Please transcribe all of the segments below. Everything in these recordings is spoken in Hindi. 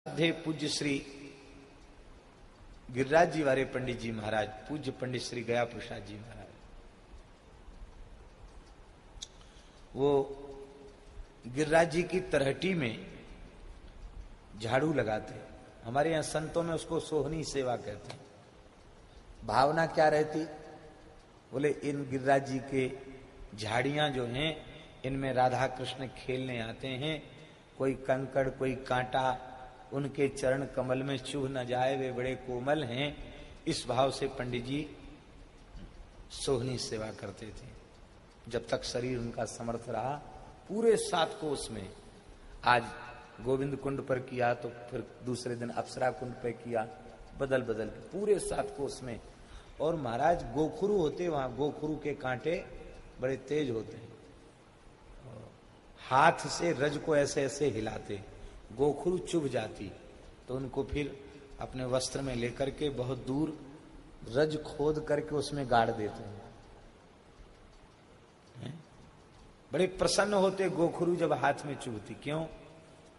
पूज्य श्री गिरिराज जी वाले पंडित जी महाराज, पूज्य पंडित श्री गया प्रसाद जी महाराज, वो गिरिराज जी की तरहटी में झाड़ू लगाते। हमारे यहां संतों में उसको सोहनी सेवा कहते हैं। भावना क्या रहती? बोले इन गिरिराज जी के झाड़ियां जो हैं इनमें राधा कृष्ण खेलने आते हैं, कोई कंकड़ कोई कांटा उनके चरण कमल में चुभ न जाए, वे बड़े कोमल हैं। इस भाव से पंडित जी सोहनी सेवा करते थे। जब तक शरीर उनका समर्थ रहा, पूरे 7 कोस में, आज गोविंद कुंड पर किया तो फिर दूसरे दिन अप्सरा कुंड पर किया, बदल बदल के पूरे 7 कोस में। और महाराज गोखुरु होते वहां, गोखुरु के कांटे बड़े तेज होते हैं, हाथ से रज को ऐसे ऐसे हिलाते, गोखुरु चुभ जाती तो उनको फिर अपने वस्त्र में लेकर के बहुत दूर रज खोद करके उसमें गाड़ देते हैं। बड़े प्रसन्न होते गोखुरु जब हाथ में चुभती। क्यों?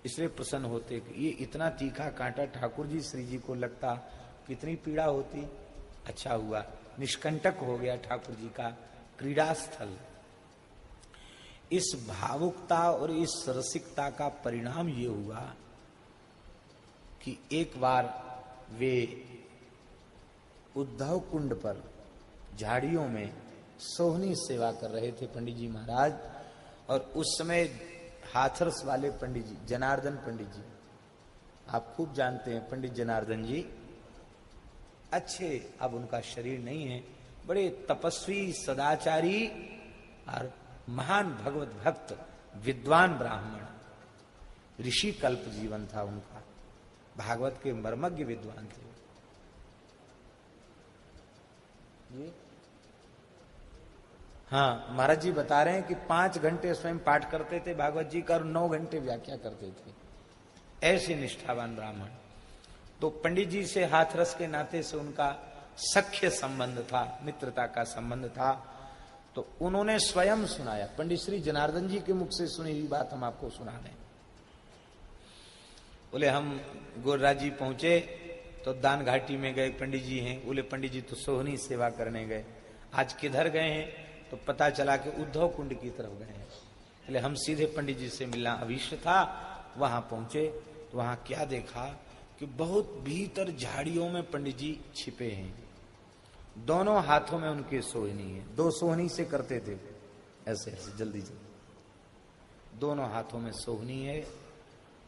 इसलिए प्रसन्न होते कि ये इतना तीखा कांटा ठाकुर जी श्री जी को लगता, कितनी पीड़ा होती। अच्छा हुआ निष्कंटक हो गया ठाकुर जी का क्रीड़ा स्थल। इस भावुकता और इस रसिकता का परिणाम ये हुआ कि एक बार वे उद्धव कुंड पर झाड़ियों में सोहनी सेवा कर रहे थे पंडित जी महाराज। और उस समय हाथरस वाले पंडित जी जनार्दन पंडित जी, आप खूब जानते हैं पंडित जनार्दन जी, अच्छे, अब उनका शरीर नहीं है, बड़े तपस्वी सदाचारी और महान भगवत भक्त विद्वान ब्राह्मण, ऋषि कल्प जीवन था उनका, भागवत के मर्मज्ञ विद्वान थे जी। हाँ, महाराज जी बता रहे हैं कि 5 घंटे स्वयं पाठ करते थे भागवत जी का और 9 घंटे व्याख्या करते थे, ऐसे निष्ठावान ब्राह्मण। तो पंडित जी से हाथरस के नाते से उनका सख्य संबंध था, मित्रता का संबंध था। तो उन्होंने स्वयं सुनाया, पंडित श्री जनार्दन जी के मुख से सुनी हुई बात हम आपको सुना दें। बोले हम गोरराज जी पहुंचे तो दान घाटी में गए, पंडित जी हैं। बोले पंडित जी तो सोहनी सेवा करने गए, आज किधर गए हैं? तो पता चला कि उद्धव कुंड की तरफ गए हैं। बोले हम सीधे पंडित जी से मिलना अभिष्ट था। वहां पहुंचे तो वहां क्या देखा कि बहुत भीतर झाड़ियों में पंडित जी छिपे हैं, दोनों हाथों में उनके सोहनी है, 2 सोहनी से करते थे ऐसे ऐसे जल्दी जल्दी, दोनों हाथों में सोहनी है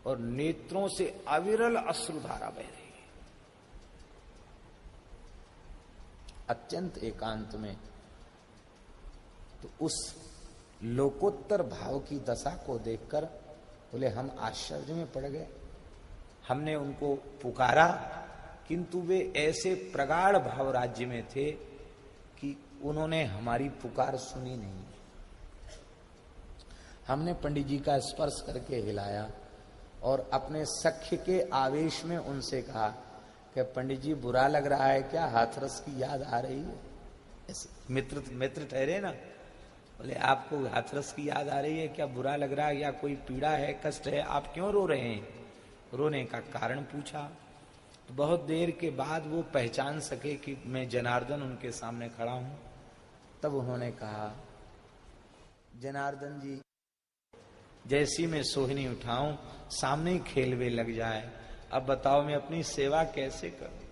और नेत्रों से अविरल अश्रुधारा बह रही है। अत्यंत एकांत में। तो उस लोकोत्तर भाव की दशा को देखकर बोले हम आश्चर्य में पड़ गए। हमने उनको पुकारा किंतु वे ऐसे प्रगाढ़ भाव राज्य में थे कि उन्होंने हमारी पुकार सुनी नहीं। हमने पंडित जी का स्पर्श करके हिलाया और अपने सख्य के आवेश में उनसे कहा कि पंडित जी बुरा लग रहा है क्या, हाथरस की याद आ रही है? ऐसे मित्र ठहरे ना। बोले आपको हाथरस की याद आ रही है क्या, बुरा लग रहा है या कोई पीड़ा है, कष्ट है, आप क्यों रो रहे हैं? रोने का कारण पूछा तो बहुत देर के बाद वो पहचान सके कि मैं जनार्दन उनके सामने खड़ा हूं। तब उन्होंने कहा जनार्दन जी, जैसी मैं सोहनी उठाऊं सामने ही खेल वे लग जाए, अब बताओ मैं अपनी सेवा कैसे करूं?